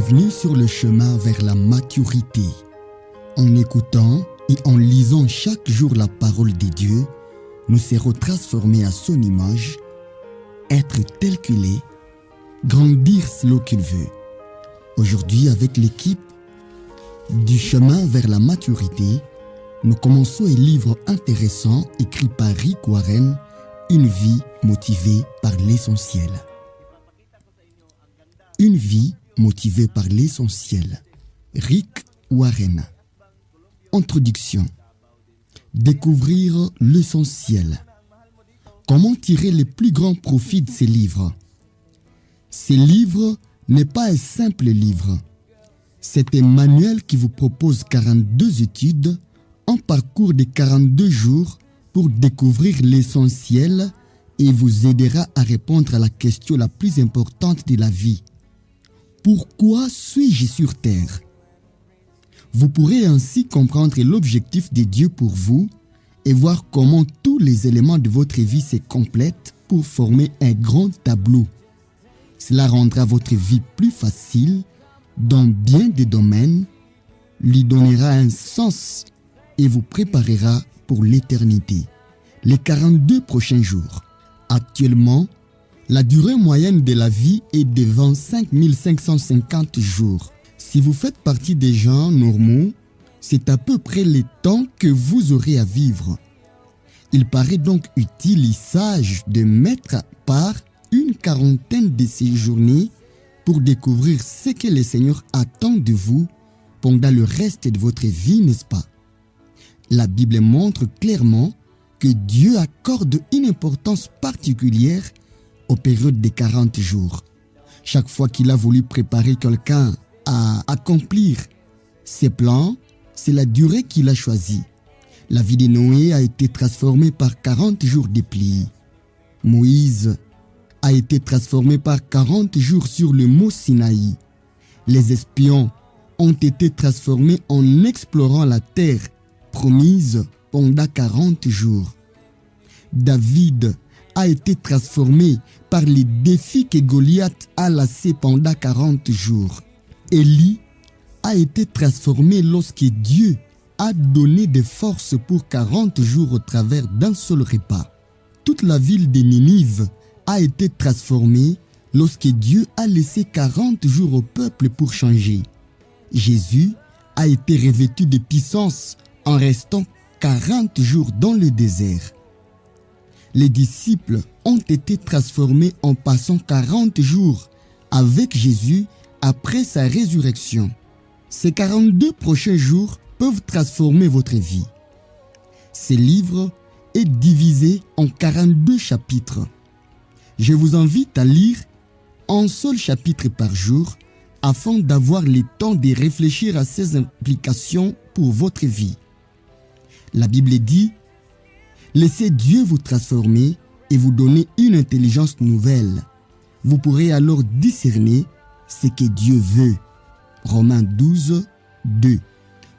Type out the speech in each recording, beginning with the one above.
Bienvenue sur le chemin vers la maturité. En écoutant et en lisant chaque jour la parole de Dieu, nous serons transformés à son image, être tel qu'il est, grandir selon qu'il veut. Aujourd'hui, avec l'équipe du chemin vers la maturité, nous commençons un livre intéressant écrit par Rick Warren, Une vie motivée par l'essentiel. Une vie motivée par l'essentiel. Rick Warren. Introduction. Découvrir l'essentiel. Comment tirer les plus grands profits de ces livres? Ces livres n'est pas un simple livre. C'est un manuel qui vous propose 42 études, un parcours de 42 jours pour découvrir l'essentiel et vous aidera à répondre à la question la plus importante de la vie. Pourquoi suis-je sur terre? Vous pourrez ainsi comprendre l'objectif de Dieu pour vous et voir comment tous les éléments de votre vie se complètent pour former un grand tableau. Cela rendra votre vie plus facile dans bien des domaines, lui donnera un sens et vous préparera pour l'éternité. Les 42 prochains jours. Actuellement, la durée moyenne de la vie est de 25 550 jours. Si vous faites partie des gens normaux, c'est à peu près le temps que vous aurez à vivre. Il paraît donc utile et sage de mettre à part une quarantaine de ces journées pour découvrir ce que le Seigneur attend de vous pendant le reste de votre vie, n'est-ce pas? La Bible montre clairement que Dieu accorde une importance particulière aux périodes des 40 jours. Chaque fois qu'il a voulu préparer quelqu'un à accomplir ses plans, c'est la durée qu'il a choisie. La vie de Noé a été transformée par 40 jours de pluie. Moïse a été transformé par 40 jours sur le mont Sinaï. Les espions ont été transformés en explorant la terre promise pendant 40 jours. David a été transformé par les défis que Goliath a lancés pendant 40 jours. Élie a été transformé lorsque Dieu a donné des forces pour 40 jours au travers d'un seul repas. Toute la ville de Ninive a été transformée lorsque Dieu a laissé 40 jours au peuple pour changer. Jésus a été revêtu de puissance en restant 40 jours dans le désert. Les disciples ont été transformés en passant 40 jours avec Jésus après sa résurrection. Ces 42 prochains jours peuvent transformer votre vie. Ce livre est divisé en 42 chapitres. Je vous invite à lire un seul chapitre par jour afin d'avoir le temps de réfléchir à ses implications pour votre vie. La Bible dit: laissez Dieu vous transformer et vous donner une intelligence nouvelle. Vous pourrez alors discerner ce que Dieu veut. Romains 12, 2.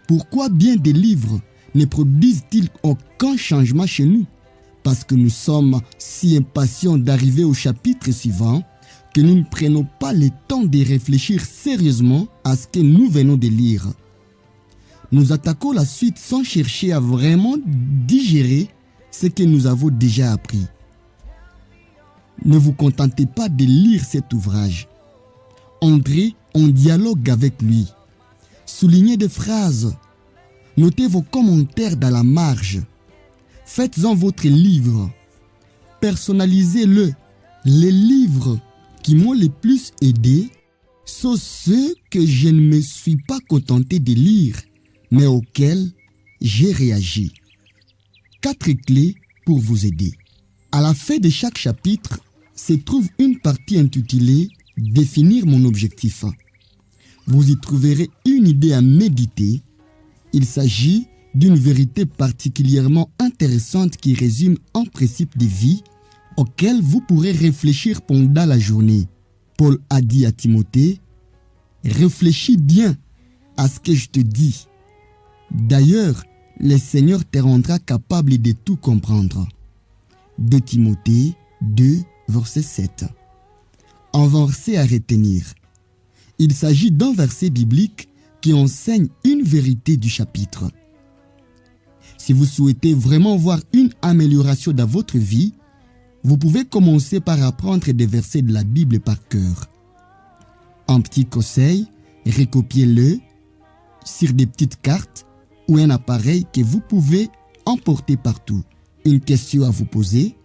Pourquoi bien des livres ne produisent-ils aucun changement chez nous? Parce que nous sommes si impatients d'arriver au chapitre suivant que nous ne prenons pas le temps de réfléchir sérieusement à ce que nous venons de lire. Nous attaquons la suite sans chercher à vraiment digérer ce que nous avons déjà appris. Ne vous contentez pas de lire cet ouvrage. Entrez en dialogue avec lui. Soulignez des phrases. Notez vos commentaires dans la marge. Faites-en votre livre. Personnalisez-le. Les livres qui m'ont le plus aidé sont ceux que je ne me suis pas contenté de lire, mais auxquels j'ai réagi. 4 clés pour vous aider. À la fin de chaque chapitre se trouve une partie intitulée « Définir mon objectif ». Vous y trouverez une idée à méditer. Il s'agit d'une vérité particulièrement intéressante qui résume un principe de vie auquel vous pourrez réfléchir pendant la journée. Paul a dit à Timothée: « Réfléchis bien à ce que je te dis. D'ailleurs, le Seigneur te rendra capable de tout comprendre. » 2 Timothée 2, verset 7. Un verset à retenir. Il s'agit d'un verset biblique qui enseigne une vérité du chapitre. Si vous souhaitez vraiment voir une amélioration dans votre vie, vous pouvez commencer par apprendre des versets de la Bible par cœur. Un petit conseil, recopiez-le sur des petites cartes ou un appareil que vous pouvez emporter partout. Une question à vous poser: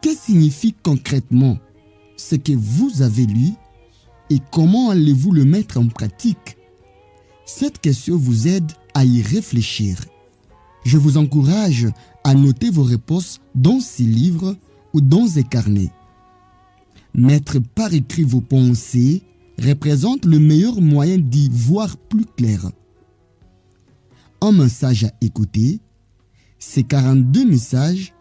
que signifie concrètement ce que vous avez lu et comment allez-vous le mettre en pratique? Cette question vous aide à y réfléchir. Je vous encourage à noter vos réponses dans ces livres ou dans un carnet. Mettre par écrit vos pensées représente le meilleur moyen d'y voir plus clair. Un message à écouter, ces 42 messages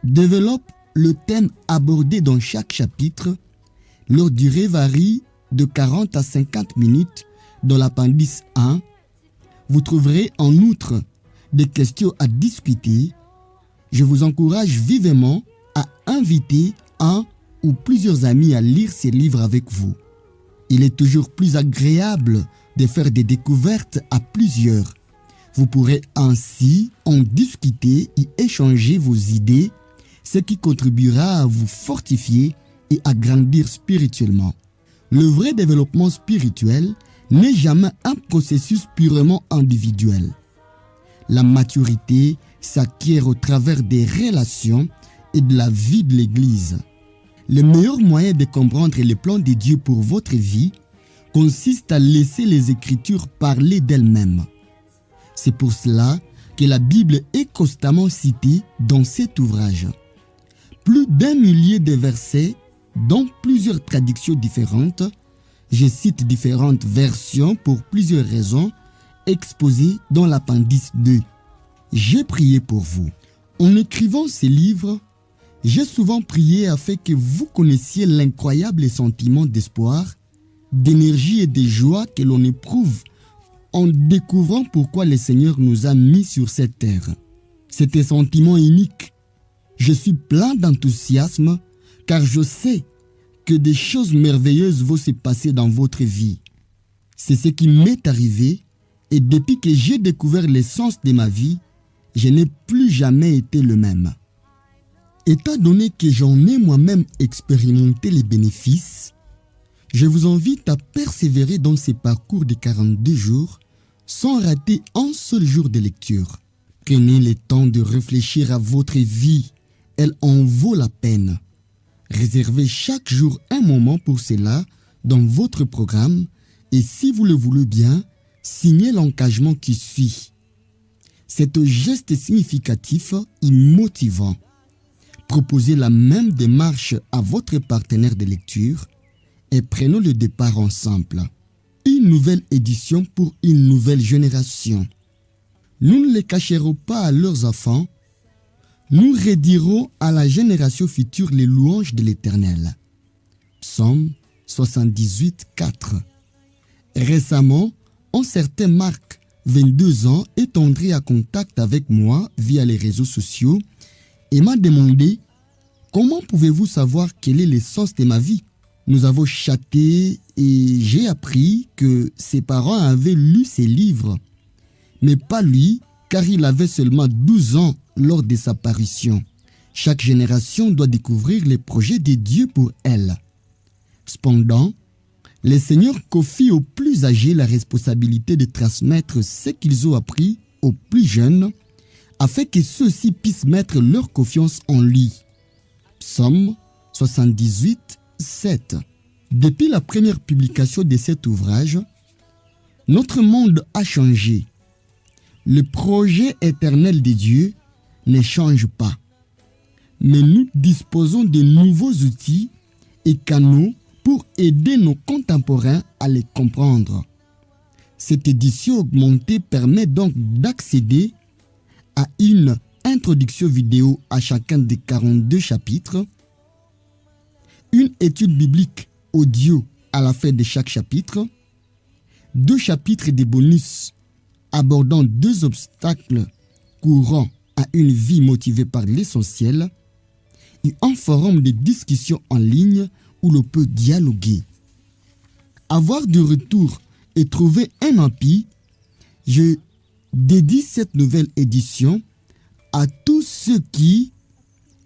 développent le thème abordé dans chaque chapitre. Leur durée varie de 40 à 50 minutes dans l'appendice 1. Vous trouverez en outre des questions à discuter. Je vous encourage vivement à inviter un ou plusieurs amis à lire ces livres avec vous. Il est toujours plus agréable de faire des découvertes à plusieurs. Vous pourrez ainsi en discuter et échanger vos idées, ce qui contribuera à vous fortifier et à grandir spirituellement. Le vrai développement spirituel n'est jamais un processus purement individuel. La maturité s'acquiert au travers des relations et de la vie de l'Église. Le meilleur moyen de comprendre le plan de Dieu pour votre vie consiste à laisser les Écritures parler d'elles-mêmes. C'est pour cela que la Bible est constamment citée dans cet ouvrage. Plus d'1 millier de versets dans plusieurs traductions différentes. Je cite différentes versions pour plusieurs raisons exposées dans l'appendice 2. J'ai prié pour vous. En écrivant ces livres, j'ai souvent prié afin que vous connaissiez l'incroyable sentiment d'espoir, d'énergie et de joie que l'on éprouve en découvrant pourquoi le Seigneur nous a mis sur cette terre. C'est un sentiment unique. Je suis plein d'enthousiasme car je sais que des choses merveilleuses vont se passer dans votre vie. C'est ce qui m'est arrivé et depuis que j'ai découvert l'essence de ma vie, je n'ai plus jamais été le même. Étant donné que j'en ai moi-même expérimenté les bénéfices, je vous invite à persévérer dans ces parcours de 42 jours sans rater un seul jour de lecture. Prenez le temps de réfléchir à votre vie, elle en vaut la peine. Réservez chaque jour un moment pour cela dans votre programme et si vous le voulez bien, signez l'engagement qui suit. C'est un geste significatif et motivant. Proposez la même démarche à votre partenaire de lecture et prenons le départ ensemble. Une nouvelle édition pour une nouvelle génération. Nous ne les cacherons pas à leurs enfants. Nous redirons à la génération future les louanges de l'Éternel. Psaume 78, 4. Récemment, un certain Marc, 22 ans, est entré en contact avec moi via les réseaux sociaux et m'a demandé « Comment pouvez-vous savoir quel est l'essence de ma vie ?» Nous avons chatté et j'ai appris que ses parents avaient lu ses livres, mais pas lui, car il avait seulement 12 ans lors de sa parution. Chaque génération doit découvrir les projets de Dieu pour elle. Cependant, le Seigneur confie aux plus âgés la responsabilité de transmettre ce qu'ils ont appris aux plus jeunes, afin que ceux-ci puissent mettre leur confiance en lui. Psaume 78, 7. Depuis la première publication de cet ouvrage, notre monde a changé. Le projet éternel de Dieu ne change pas. Mais nous disposons de nouveaux outils et canaux pour aider nos contemporains à les comprendre. Cette édition augmentée permet donc d'accéder à une introduction vidéo à chacun des 42 chapitres, une étude biblique audio à la fin de chaque chapitre, 2 chapitres de bonus abordant 2 obstacles courants à une vie motivée par l'essentiel et un forum de discussion en ligne où l'on peut dialoguer. avoir du retour et trouver un empire, je dédie cette nouvelle édition à tous ceux qui,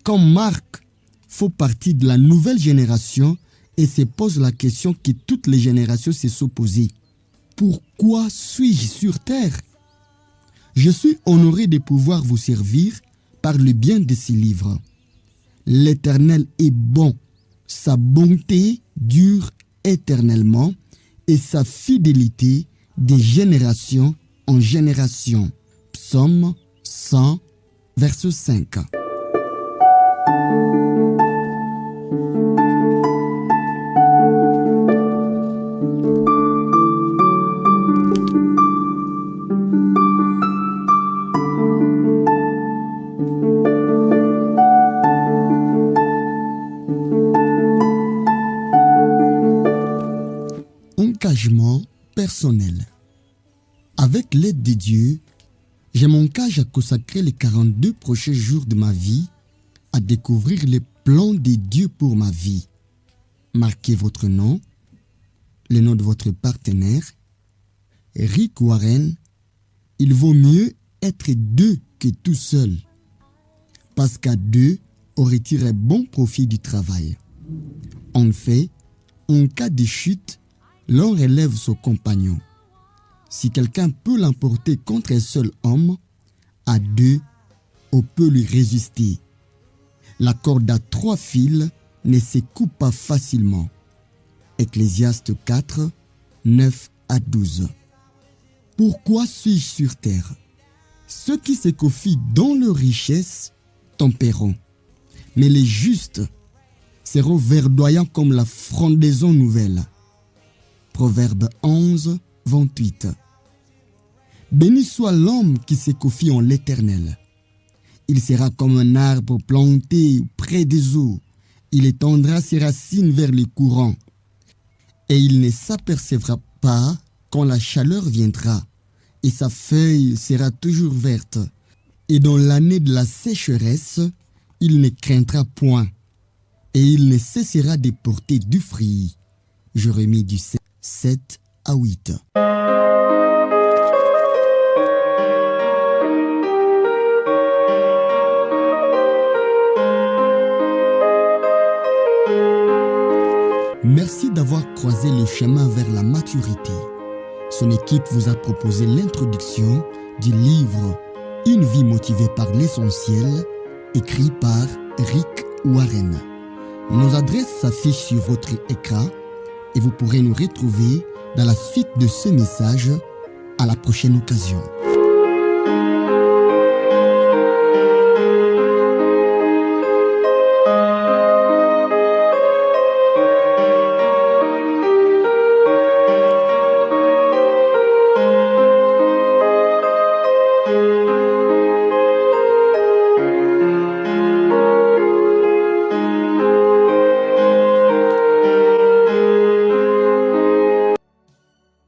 comme Marc, font partie de la nouvelle génération et se posent la question que toutes les générations se sont posées. Pourquoi suis-je sur terre? Je suis honoré de pouvoir vous servir par le bien de ces livres. L'Éternel est bon, sa bonté dure éternellement et sa fidélité de génération en génération. Psaume 100, verset 5. Engagement personnel. Avec l'aide de Dieu, je m'engage à consacrer les 42 prochains jours de ma vie à découvrir les plans de Dieu pour ma vie. Marquez votre nom, le nom de votre partenaire. Rick Warren, il vaut mieux être deux que tout seul, parce qu'à deux, on retire bon profit du travail. En fait, en cas de chute, l'on relève son compagnon. Si quelqu'un peut l'emporter contre un seul homme, à deux, on peut lui résister. La corde à 3 fils ne se coupe pas facilement. Ecclésiaste 4, 9 à 12. Pourquoi suis-je sur terre? Ceux qui se confient dans leur richesse tomberont, mais les justes seront verdoyants comme la frondaison nouvelle. Proverbe 11, 28. Béni soit l'homme qui se confie en l'Éternel. Il sera comme un arbre planté près des eaux. Il étendra ses racines vers les courants. Et il ne s'apercevra pas quand la chaleur viendra. Et sa feuille sera toujours verte. Et dans l'année de la sécheresse, il ne craindra point. Et il ne cessera de porter du fruit. Jérémie 7 à 8. Merci d'avoir croisé le chemin vers la maturité. Son équipe vous a proposé l'introduction du livre Une vie motivée par l'essentiel, écrit par Rick Warren. Nos adresses s'affichent sur votre écran et vous pourrez nous retrouver dans la suite de ce message à la prochaine occasion.